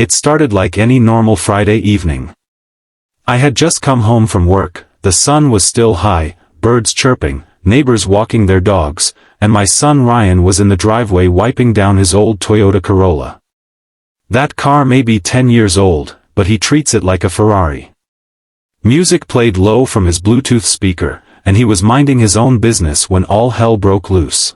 It started like any normal Friday evening. I had just come home from work, the sun was still high, birds chirping, neighbors walking their dogs, and my son Ryan was in the driveway wiping down his old Toyota Corolla. That car may be 10 years old, but he treats it like a Ferrari. Music played low from his Bluetooth speaker, and he was minding his own business when all hell broke loose.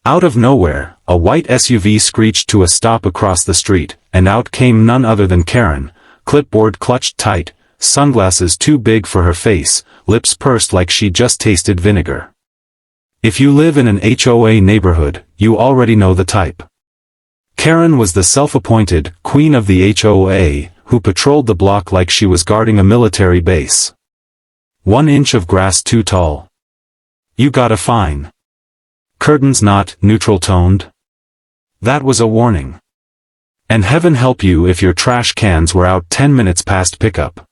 Out of nowhere, a white SUV screeched to a stop across the street, and out came none other than Karen, clipboard clutched tight, sunglasses too big for her face, lips pursed like she'd just tasted vinegar. If you live in an HOA neighborhood, you already know the type. Karen was the self-appointed queen of the HOA, who patrolled the block like she was guarding a military base. 1 inch of grass too tall. You got a fine. Curtains not neutral-toned. That was a warning. And heaven help you if your trash cans were out 10 minutes past pickup.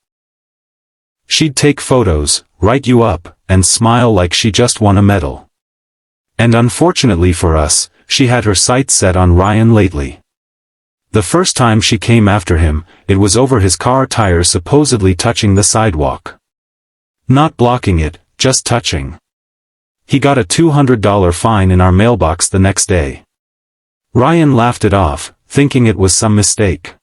She'd take photos, write you up, and smile like she just won a medal. And unfortunately for us, she had her sights set on Ryan lately. The first time she came after him, it was over his car tires supposedly touching the sidewalk. Not blocking it, just touching. He got a $200 fine in our mailbox the next day. Ryan laughed it off, thinking it was some mistake.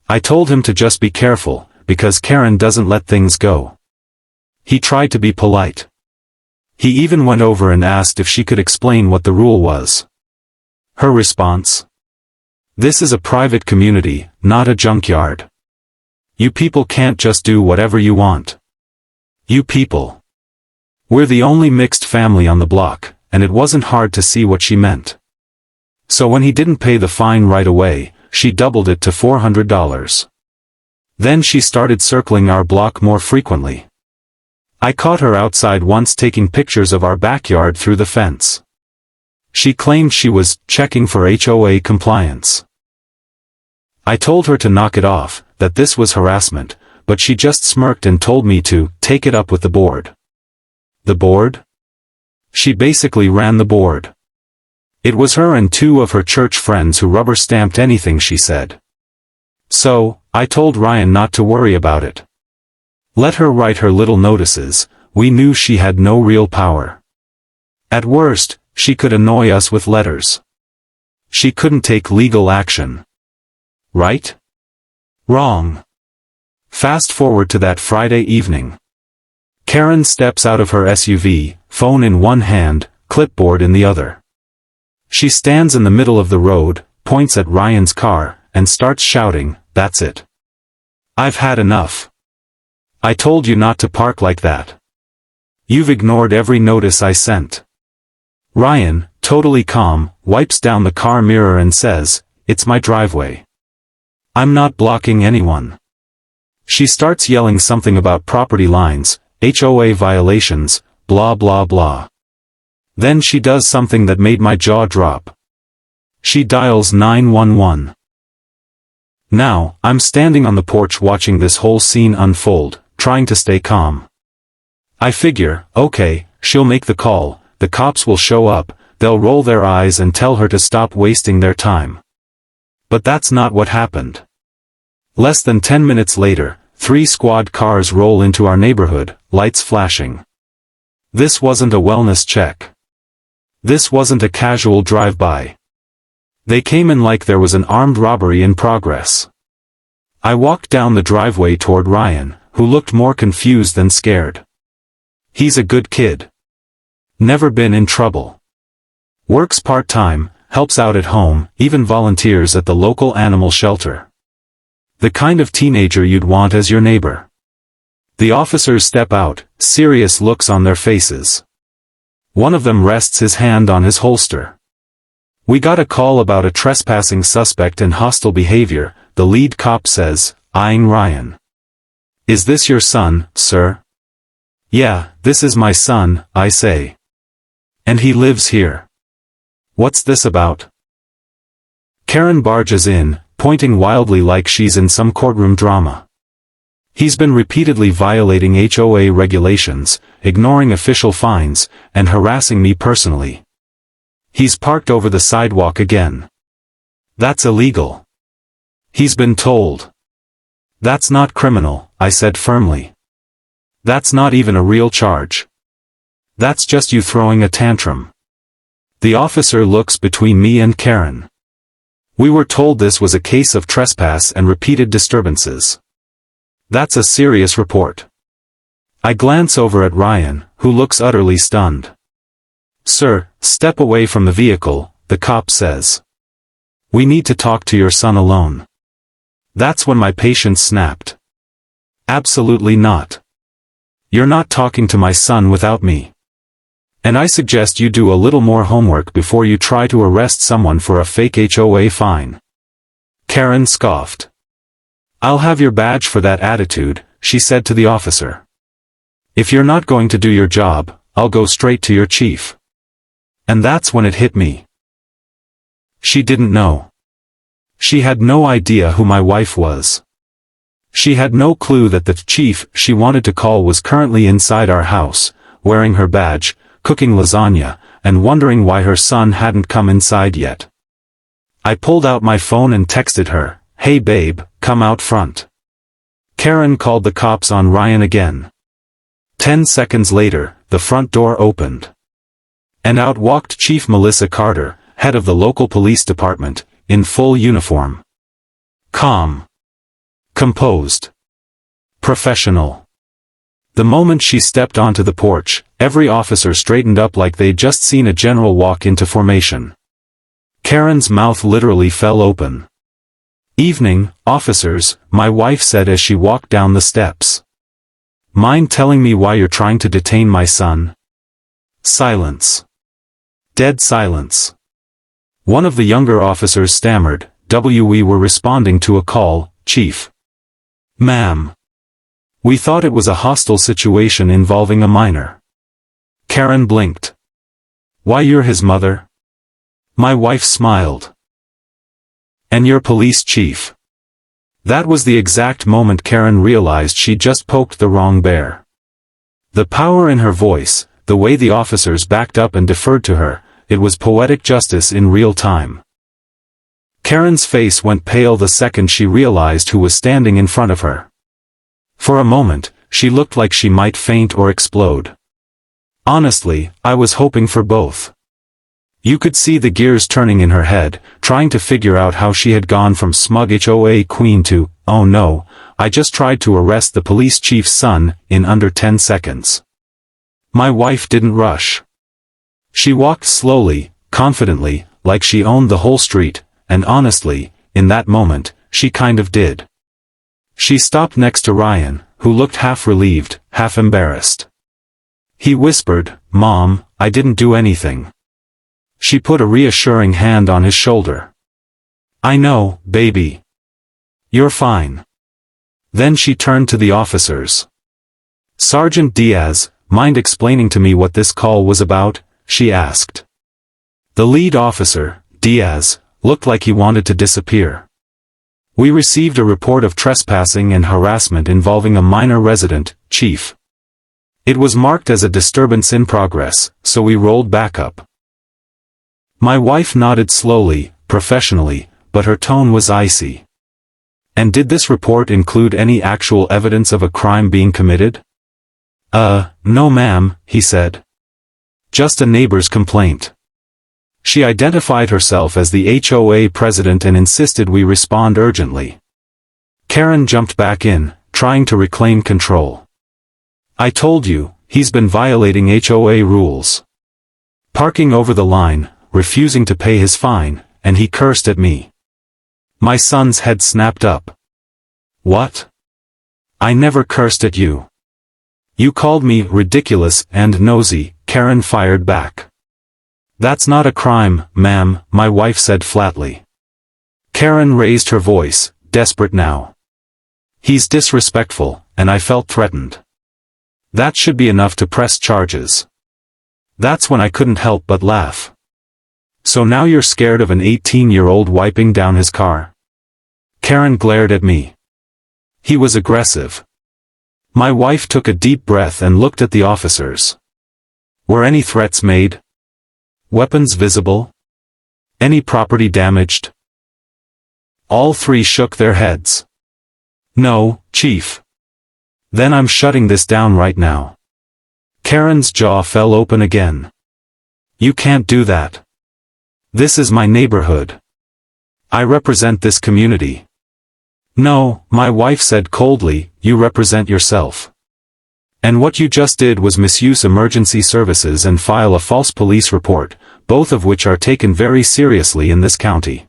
I told him to just be careful, because Karen doesn't let things go. He tried to be polite. He even went over and asked if she could explain what the rule was. Her response? This is a private community, not a junkyard. You people can't just do whatever you want. You people. We're the only mixed family on the block, and it wasn't hard to see what she meant. So when he didn't pay the fine right away, she doubled it to $400. Then she started circling our block more frequently. I caught her outside once taking pictures of our backyard through the fence. She claimed she was checking for HOA compliance. I told her to knock it off, that this was harassment, but she just smirked and told me to take it up with the board. The board? She basically ran the board. It was her and 2 of her church friends who rubber-stamped anything she said. So, I told Ryan not to worry about it. Let her write her little notices, we knew she had no real power. At worst, she could annoy us with letters. She couldn't take legal action. Right? Wrong. Fast forward to that Friday evening. Karen steps out of her SUV, phone in one hand, clipboard in the other. She stands in the middle of the road, points at Ryan's car, and starts shouting, "That's it. I've had enough. I told you not to park like that. You've ignored every notice I sent." Ryan, totally calm, wipes down the car mirror and says, "It's my driveway. I'm not blocking anyone." She starts yelling something about property lines, HOA violations, blah blah blah. Then she does something that made my jaw drop. She dials 911. Now, I'm standing on the porch watching this whole scene unfold, trying to stay calm. I figure, okay, she'll make the call, the cops will show up, they'll roll their eyes and tell her to stop wasting their time. But that's not what happened. Less than 10 minutes later, 3 squad cars roll into our neighborhood, lights flashing. This wasn't a wellness check. This wasn't a casual drive-by. They came in like there was an armed robbery in progress. I walked down the driveway toward Ryan, who looked more confused than scared. He's a good kid. Never been in trouble. Works part-time, helps out at home, even volunteers at the local animal shelter. The kind of teenager you'd want as your neighbor. The officers step out, serious looks on their faces. One of them rests his hand on his holster. "We got a call about a trespassing suspect and hostile behavior," the lead cop says, eyeing Ryan. "Is this your son, sir?" "Yeah, this is my son," I say. "And he lives here. What's this about?" Karen barges in, pointing wildly like she's in some courtroom drama. "He's been repeatedly violating HOA regulations, ignoring official fines, and harassing me personally. He's parked over the sidewalk again. That's illegal. He's been told. That's not criminal, I said firmly. That's not even a real charge. That's just you throwing a tantrum. The officer looks between me and Karen. We were told this was a case of trespass and repeated disturbances. That's a serious report. I glance over at Ryan, who looks utterly stunned. Sir, step away from the vehicle, the cop says. We need to talk to your son alone. That's when my patience snapped. Absolutely not. You're not talking to my son without me. And I suggest you do a little more homework before you try to arrest someone for a fake HOA fine. Karen scoffed. I'll have your badge for that attitude, she said to the officer. If you're not going to do your job, I'll go straight to your chief. And that's when it hit me. She didn't know. She had no idea who my wife was. She had no clue that the chief she wanted to call was currently inside our house, wearing her badge, cooking lasagna, and wondering why her son hadn't come inside yet. I pulled out my phone and texted her, "Hey babe, come out front." Karen called the cops on Ryan again. 10 seconds later, the front door opened. And out walked Chief Melissa Carter, head of the local police department, in full uniform. Calm. Composed. Professional. The moment she stepped onto the porch, every officer straightened up like they'd just seen a general walk into formation. Karen's mouth literally fell open. "Evening, officers," my wife said as she walked down the steps. "Mind telling me why you're trying to detain my son?" Silence. Dead silence. One of the younger officers stammered, "We were responding to a call, Chief." "Ma'am. We thought it was a hostile situation involving a minor." Karen blinked. "Why, you're his mother?" My wife smiled. "And you're police chief." That was the exact moment Karen realized she just poked the wrong bear. The power in her voice, the way the officers backed up and deferred to her, it was poetic justice in real time. Karen's face went pale the second she realized who was standing in front of her. For a moment, she looked like she might faint or explode. Honestly, I was hoping for both. You could see the gears turning in her head, trying to figure out how she had gone from smug HOA queen to, "Oh no, I just tried to arrest the police chief's son," in under 10 seconds. My wife didn't rush. She walked slowly, confidently, like she owned the whole street, and honestly, in that moment, she kind of did. She stopped next to Ryan, who looked half relieved, half embarrassed. He whispered, "Mom, I didn't do anything." She put a reassuring hand on his shoulder. "I know, baby. You're fine." Then she turned to the officers. "Sergeant Diaz, mind explaining to me what this call was about?" she asked. The lead officer, Diaz, looked like he wanted to disappear. "We received a report of trespassing and harassment involving a minor resident, Chief. It was marked as a disturbance in progress, so we rolled back up." My wife nodded slowly, professionally, but her tone was icy. "And did this report include any actual evidence of a crime being committed?" No ma'am," he said. "Just a neighbor's complaint." She identified herself as the HOA president and insisted we respond urgently. Karen jumped back in, trying to reclaim control. "I told you, he's been violating HOA rules. Parking over the line, refusing to pay his fine, and he cursed at me." My son's head snapped up. "What? I never cursed at you." "You called me ridiculous and nosy," Karen fired back. "That's not a crime, ma'am," my wife said flatly. Karen raised her voice, desperate now. "He's disrespectful," and I felt threatened. That should be enough to press charges. That's when I couldn't help but laugh. "So now you're scared of an 18-year-old wiping down his car?" Karen glared at me. He was aggressive. My wife took a deep breath and looked at the officers. "Were any threats made? Weapons visible? Any property damaged?" All three shook their heads. No, Chief. Then I'm shutting this down right now. Karen's jaw fell open again. You can't do that. This is my neighborhood. I represent this community. No, my wife said coldly, you represent yourself. And what you just did was misuse emergency services and file a false police report, both of which are taken very seriously in this county.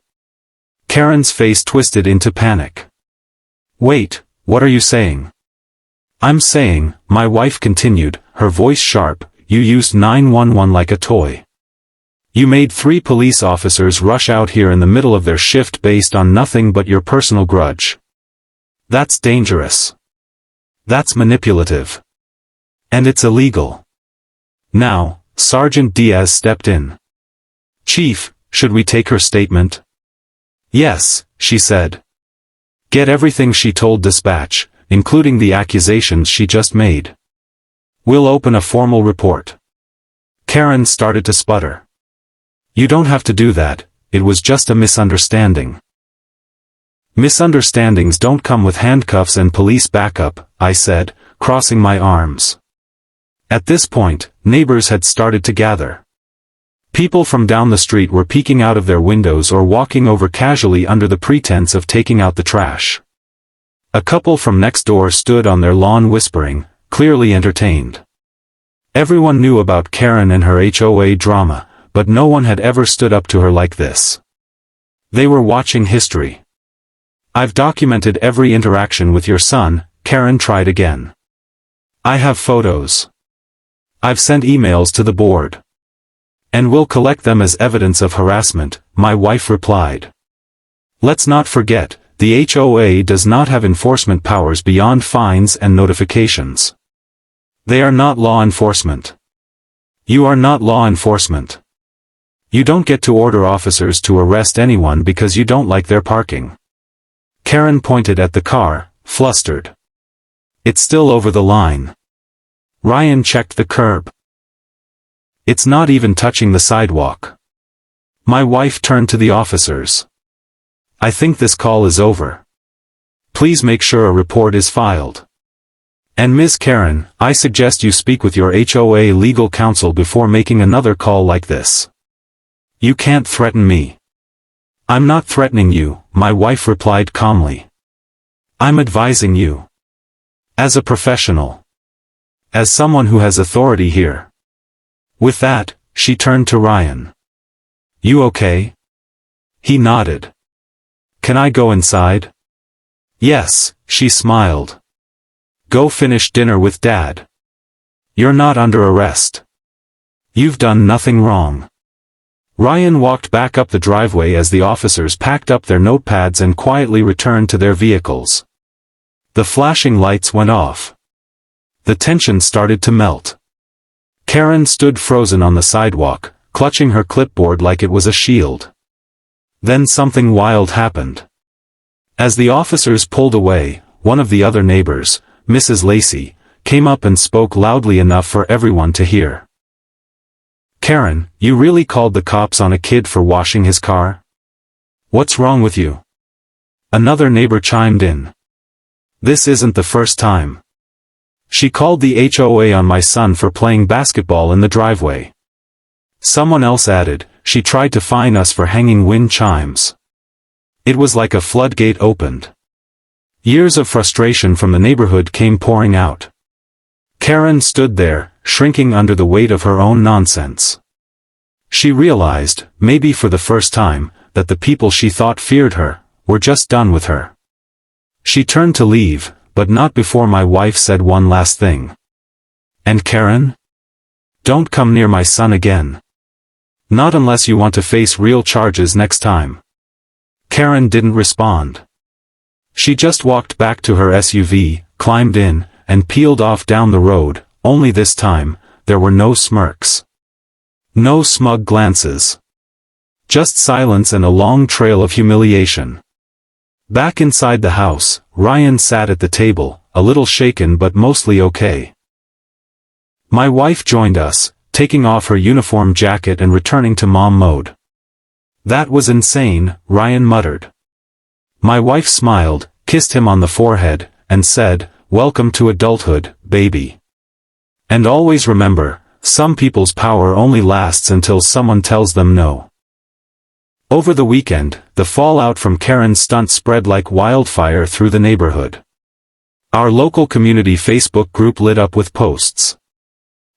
Karen's face twisted into panic. Wait, what are you saying? I'm saying, my wife continued, her voice sharp, you used 911 like a toy. You made 3 police officers rush out here in the middle of their shift based on nothing but your personal grudge. That's dangerous. That's manipulative. And it's illegal. Now, Sergeant Diaz stepped in. Chief, should we take her statement? Yes, she said. Get everything she told dispatch, including the accusations she just made. We'll open a formal report. Karen started to sputter. You don't have to do that, it was just a misunderstanding. Misunderstandings don't come with handcuffs and police backup, I said, crossing my arms. At this point, neighbors had started to gather. People from down the street were peeking out of their windows or walking over casually under the pretense of taking out the trash. A couple from next door stood on their lawn whispering, clearly entertained. Everyone knew about Karen and her HOA drama, but no one had ever stood up to her like this. They were watching history. I've documented every interaction with your son, Karen tried again. I have photos. I've sent emails to the board. And we'll collect them as evidence of harassment, my wife replied. Let's not forget, the HOA does not have enforcement powers beyond fines and notifications. They are not law enforcement. You are not law enforcement. You don't get to order officers to arrest anyone because you don't like their parking. Karen pointed at the car, flustered. It's still over the line. Ryan checked the curb. It's not even touching the sidewalk. My wife turned to the officers. I think this call is over. Please make sure a report is filed. And Ms. Karen, I suggest you speak with your HOA legal counsel before making another call like this. You can't threaten me. I'm not threatening you, my wife replied calmly. I'm advising you. As a professional. As someone who has authority here. With that, she turned to Ryan. You okay? He nodded. Can I go inside? Yes, she smiled. Go finish dinner with Dad. You're not under arrest. You've done nothing wrong. Ryan walked back up the driveway as the officers packed up their notepads and quietly returned to their vehicles. The flashing lights went off. The tension started to melt. Karen stood frozen on the sidewalk, clutching her clipboard like it was a shield. Then something wild happened. As the officers pulled away, one of the other neighbors, Mrs. Lacey, came up and spoke loudly enough for everyone to hear. Karen, you really called the cops on a kid for washing his car? What's wrong with you? Another neighbor chimed in. This isn't the first time. She called the HOA on my son for playing basketball in the driveway. Someone else added, she tried to fine us for hanging wind chimes. It was like a floodgate opened. Years of frustration from the neighborhood came pouring out. Karen stood there, shrinking under the weight of her own nonsense. She realized, maybe for the first time, that the people she thought feared her, were just done with her. She turned to leave, but not before my wife said one last thing. And Karen? Don't come near my son again. Not unless you want to face real charges next time. Karen didn't respond. She just walked back to her SUV, climbed in, and peeled off down the road, only this time, there were no smirks. No smug glances. Just silence and a long trail of humiliation. Back inside the house, Ryan sat at the table, a little shaken but mostly okay. My wife joined us, taking off her uniform jacket and returning to mom mode. That was insane, Ryan muttered. My wife smiled, kissed him on the forehead, and said, "Welcome to adulthood, baby. And always remember, some people's power only lasts until someone tells them no." Over the weekend, the fallout from Karen's stunt spread like wildfire through the neighborhood. Our local community Facebook group lit up with posts.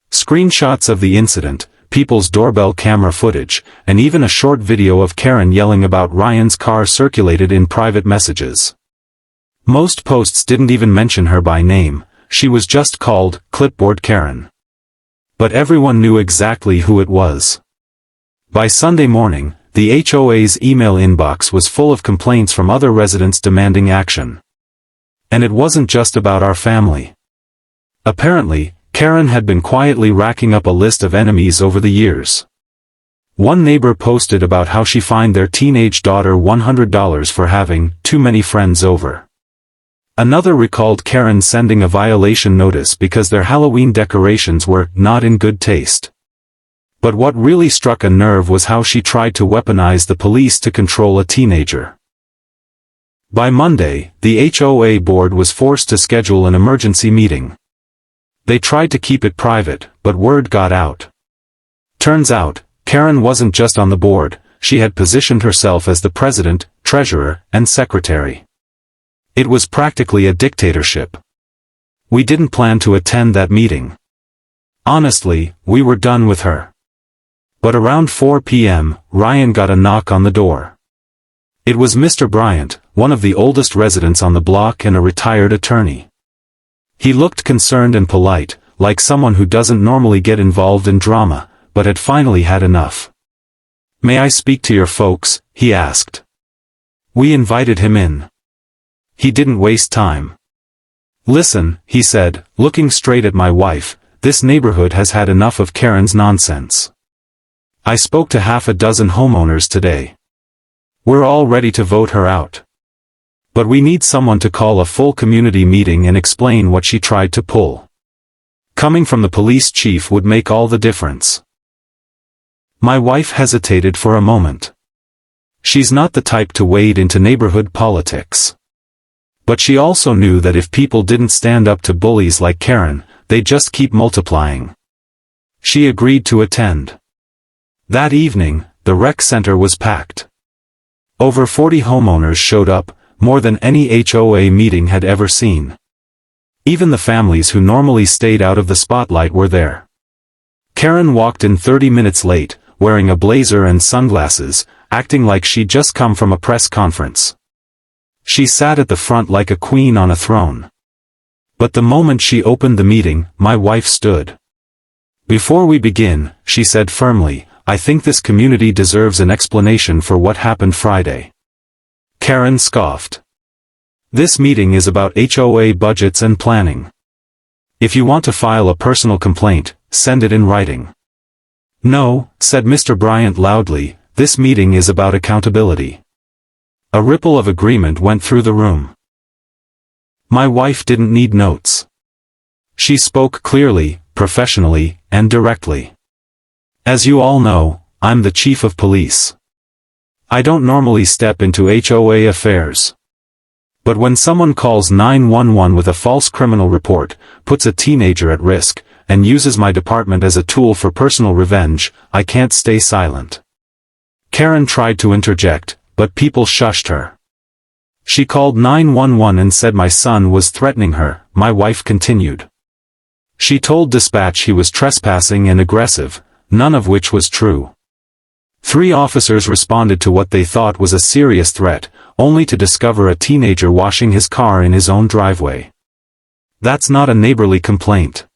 Screenshots of the incident, people's doorbell camera footage, and even a short video of Karen yelling about Ryan's car circulated in private messages. Most posts didn't even mention her by name, she was just called Clipboard Karen. But everyone knew exactly who it was. By Sunday morning, the HOA's email inbox was full of complaints from other residents demanding action. And it wasn't just about our family. Apparently, Karen had been quietly racking up a list of enemies over the years. One neighbor posted about how she fined their teenage daughter $100 for having too many friends over. Another recalled Karen sending a violation notice because their Halloween decorations were not in good taste. But what really struck a nerve was how she tried to weaponize the police to control a teenager. By Monday, the HOA board was forced to schedule an emergency meeting. They tried to keep it private, but word got out. Turns out, Karen wasn't just on the board, she had positioned herself as the president, treasurer, and secretary. It was practically a dictatorship. We didn't plan to attend that meeting. Honestly, we were done with her. But around 4 p.m., Ryan got a knock on the door. It was Mr. Bryant, one of the oldest residents on the block and a retired attorney. He looked concerned and polite, like someone who doesn't normally get involved in drama, but had finally had enough. "May I speak to your folks?" he asked. We invited him in. He didn't waste time. "Listen," he said, looking straight at my wife, "this neighborhood has had enough of Karen's nonsense. I spoke to half a dozen homeowners today. We're all ready to vote her out. But we need someone to call a full community meeting and explain what she tried to pull. Coming from the police chief would make all the difference." My wife hesitated for a moment. She's not the type to wade into neighborhood politics. But she also knew that if people didn't stand up to bullies like Karen, they'd just keep multiplying. She agreed to attend. That evening, the rec center was packed. Over 40 homeowners showed up, more than any HOA meeting had ever seen. Even the families who normally stayed out of the spotlight were there. Karen walked in 30 minutes late, wearing a blazer and sunglasses, acting like she'd just come from a press conference. She sat at the front like a queen on a throne. But the moment she opened the meeting, my wife stood. "Before we begin," she said firmly, "I think this community deserves an explanation for what happened Friday." Karen scoffed. "This meeting is about HOA budgets and planning. If you want to file a personal complaint, send it in writing." "No," said Mr. Bryant loudly, "this meeting is about accountability." A ripple of agreement went through the room. My wife didn't need notes. She spoke clearly, professionally, and directly. "As you all know, I'm the chief of police. I don't normally step into HOA affairs. But when someone calls 911 with a false criminal report, puts a teenager at risk, and uses my department as a tool for personal revenge, I can't stay silent." Karen tried to interject, but people shushed her. "She called 911 and said my son was threatening her," my wife continued. "She told dispatch he was trespassing and aggressive, none of which was true. 3 officers responded to what they thought was a serious threat, only to discover a teenager washing his car in his own driveway. That's not a neighborly complaint.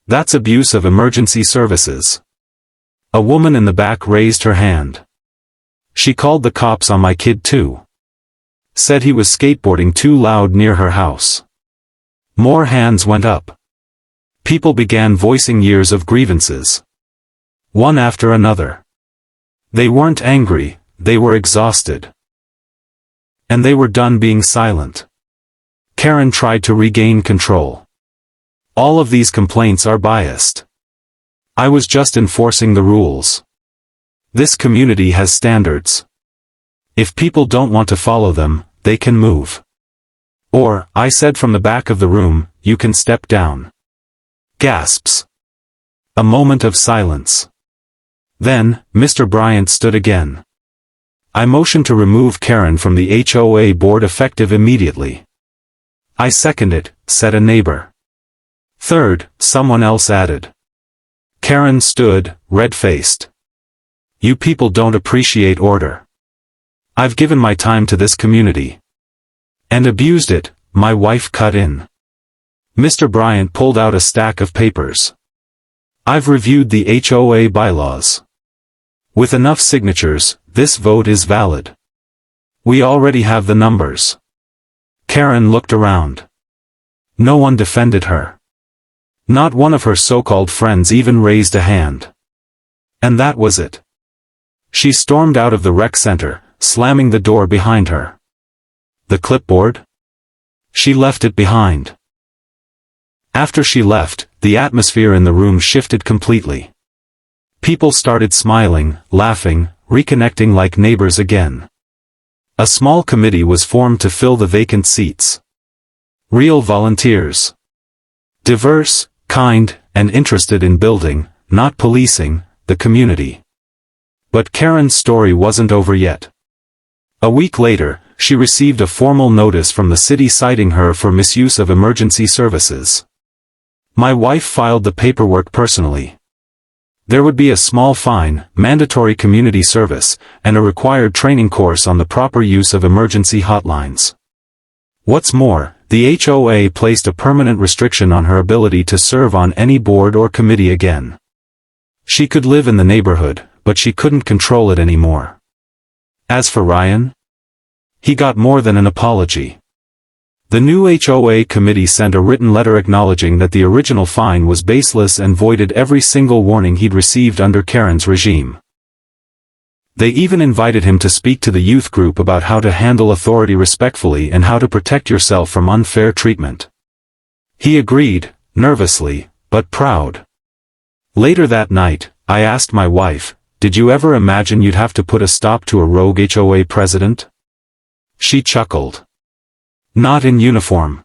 That's abuse of emergency services." A woman in the back raised her hand. "She called the cops on my kid too. Said he was skateboarding too loud near her house." More hands went up. People began voicing years of grievances. One after another. They weren't angry, they were exhausted. And they were done being silent. Karen tried to regain control. "All of these complaints are biased. I was just enforcing the rules. This community has standards. If people don't want to follow them, they can move. Or, I said from the back of the room, you can step down. Gasps. A moment of silence. Then, Mr. Bryant stood again. I motioned to remove Karen from the HOA board effective immediately. I second it, said a neighbor. Third, someone else added. Karen stood, red-faced. You people don't appreciate order. I've given my time to this community. And abused it, my wife cut in. Mr. Bryant pulled out a stack of papers. I've reviewed the HOA bylaws. With enough signatures, this vote is valid. We already have the numbers. Karen looked around. No one defended her. Not one of her so-called friends even raised a hand. And that was it. She stormed out of the rec center, slamming the door behind her. The clipboard? She left it behind. After she left, the atmosphere in the room shifted completely. People started smiling, laughing, reconnecting like neighbors again. A small committee was formed to fill the vacant seats. Real volunteers. Diverse, kind, and interested in building, not policing, the community. But Karen's story wasn't over yet. A week later, she received a formal notice from the city citing her for misuse of emergency services. My wife filed the paperwork personally. There would be a small fine, mandatory community service, and a required training course on the proper use of emergency hotlines. What's more, the HOA placed a permanent restriction on her ability to serve on any board or committee again. She could live in the neighborhood, but she couldn't control it anymore. As for Ryan, he got more than an apology. The new HOA committee sent a written letter acknowledging that the original fine was baseless and voided every single warning he'd received under Karen's regime. They even invited him to speak to the youth group about how to handle authority respectfully and how to protect yourself from unfair treatment. He agreed, nervously, but proud. Later that night, I asked my wife, "Did you ever imagine you'd have to put a stop to a rogue HOA president?" She chuckled. Not in uniform.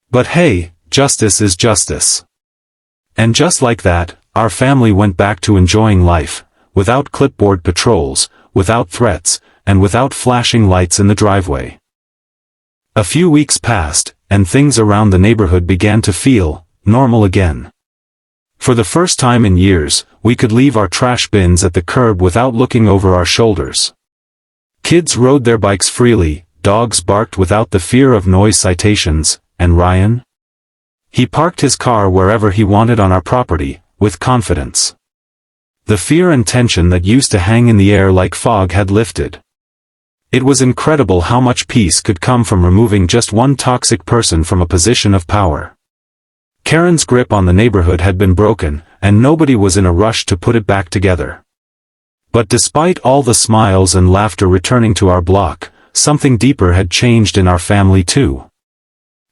But hey, justice is justice. And just like that, our family went back to enjoying life, without clipboard patrols, without threats, and without flashing lights in the driveway. A few weeks passed, and things around the neighborhood began to feel normal again. For the first time in years, we could leave our trash bins at the curb without looking over our shoulders. Kids rode their bikes freely, dogs barked without the fear of noise citations, and Ryan? He parked his car wherever he wanted on our property, with confidence. The fear and tension that used to hang in the air like fog had lifted. It was incredible how much peace could come from removing just one toxic person from a position of power. Karen's grip on the neighborhood had been broken, and nobody was in a rush to put it back together. But despite all the smiles and laughter returning to our block, something deeper had changed in our family too.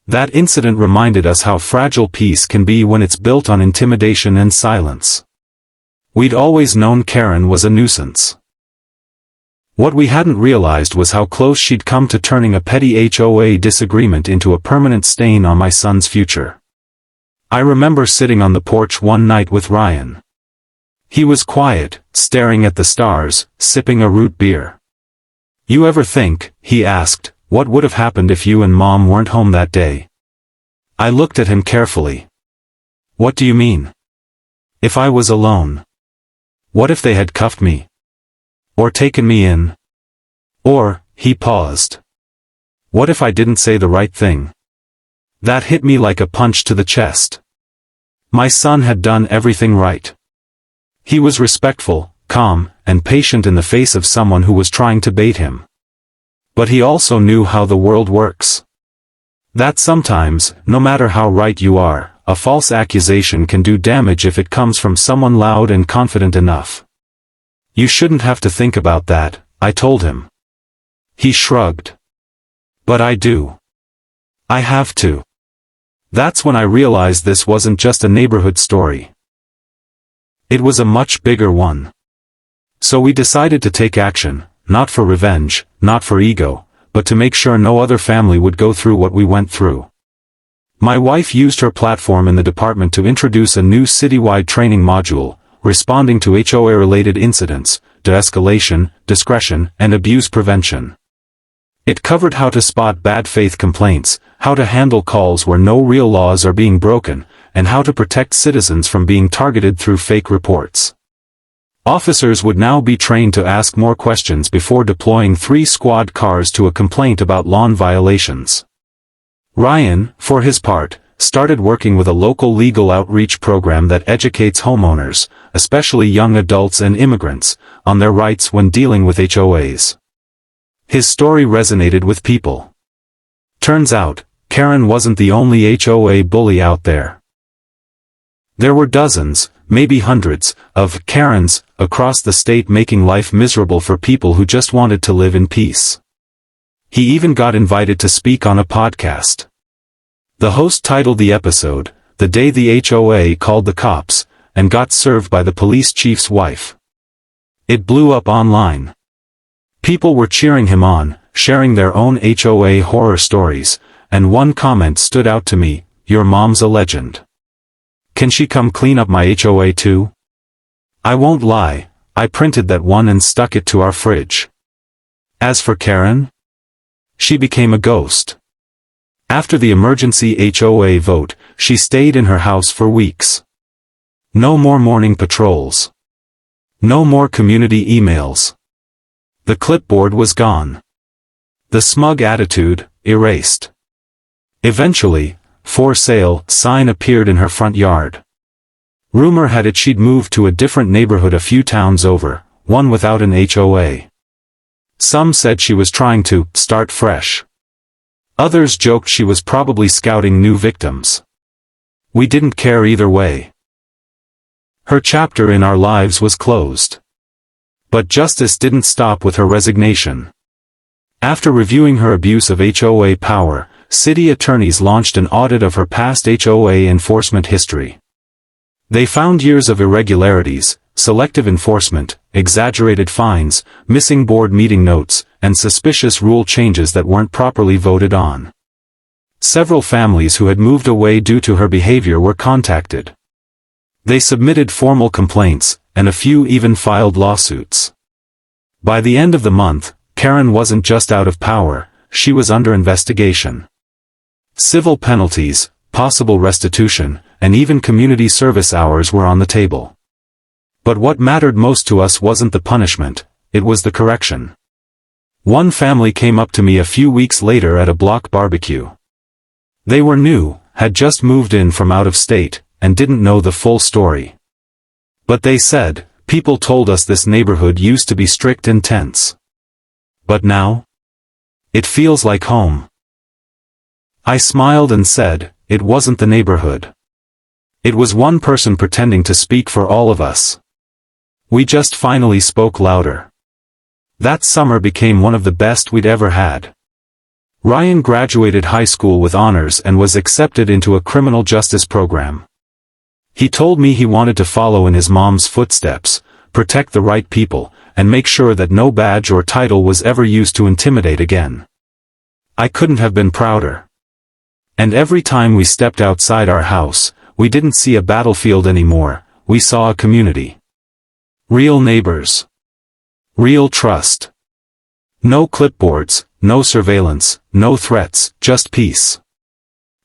That incident reminded us how fragile peace can be when it's built on intimidation and silence. We'd always known Karen was a nuisance. What we hadn't realized was how close she'd come to turning a petty HOA disagreement into a permanent stain on my son's future. I remember sitting on the porch one night with Ryan. He was quiet, staring at the stars, sipping a root beer. "You ever think," he asked, "what would have happened if you and Mom weren't home that day?" I looked at him carefully. "What do you mean? If I was alone? What if they had cuffed me? Or taken me in? Or," he paused. "What if I didn't say the right thing?" That hit me like a punch to the chest. My son had done everything right. He was respectful, calm, and patient in the face of someone who was trying to bait him. But he also knew how the world works. That sometimes, no matter how right you are, a false accusation can do damage if it comes from someone loud and confident enough. "You shouldn't have to think about that," I told him. He shrugged. "But I do. I have to." That's when I realized this wasn't just a neighborhood story. It was a much bigger one. So we decided to take action, not for revenge, not for ego, but to make sure no other family would go through what we went through. My wife used her platform in the department to introduce a new citywide training module, responding to HOA-related incidents, de-escalation, discretion, and abuse prevention. It covered how to spot bad faith complaints, how to handle calls where no real laws are being broken, and how to protect citizens from being targeted through fake reports. Officers would now be trained to ask more questions before deploying 3 squad cars to a complaint about lawn violations. Ryan, for his part, started working with a local legal outreach program that educates homeowners, especially young adults and immigrants, on their rights when dealing with HOAs. His story resonated with people. Turns out, Karen wasn't the only HOA bully out there. There were dozens, maybe hundreds, of Karens across the state making life miserable for people who just wanted to live in peace. He even got invited to speak on a podcast. The host titled the episode, "The Day the HOA Called the Cops," and got served by the police chief's wife. It blew up online. People were cheering him on, sharing their own HOA horror stories, and one comment stood out to me: "Your mom's a legend. Can she come clean up my HOA too?" I won't lie, I printed that one and stuck it to our fridge. As for Karen, she became a ghost. After the emergency HOA vote, she stayed in her house for weeks. No more morning patrols. No more community emails. The clipboard was gone. The smug attitude, erased. Eventually, "For sale" sign appeared in her front yard. Rumor had it she'd moved to a different neighborhood a few towns over, one without an HOA. Some said she was trying to start fresh. Others joked she was probably scouting new victims. We didn't care either way. Her chapter in our lives was closed. But justice didn't stop with her resignation. After reviewing her abuse of HOA power, city attorneys launched an audit of her past HOA enforcement history. They found years of irregularities, selective enforcement, exaggerated fines, missing board meeting notes, and suspicious rule changes that weren't properly voted on. Several families who had moved away due to her behavior were contacted. They submitted formal complaints, and a few even filed lawsuits. By the end of the month, Karen wasn't just out of power, she was under investigation. Civil penalties, possible restitution, and even community service hours were on the table. But what mattered most to us wasn't the punishment, it was the correction. One family came up to me a few weeks later at a block barbecue. They were new, had just moved in from out of state, and didn't know the full story. But they said, "People told us this neighborhood used to be strict and tense. But now? It feels like home." I smiled and said, it wasn't the neighborhood. It was one person pretending to speak for all of us. We just finally spoke louder. That summer became one of the best we'd ever had. Ryan graduated high school with honors and was accepted into a criminal justice program. He told me he wanted to follow in his mom's footsteps, protect the right people, and make sure that no badge or title was ever used to intimidate again. I couldn't have been prouder. And every time we stepped outside our house, we didn't see a battlefield anymore, we saw a community. Real neighbors. Real trust. No clipboards, no surveillance, no threats, just peace.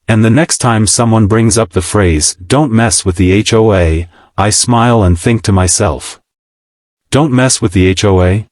And the next time someone brings up the phrase, "Don't mess with the HOA," I smile and think to myself, don't mess with the HOA?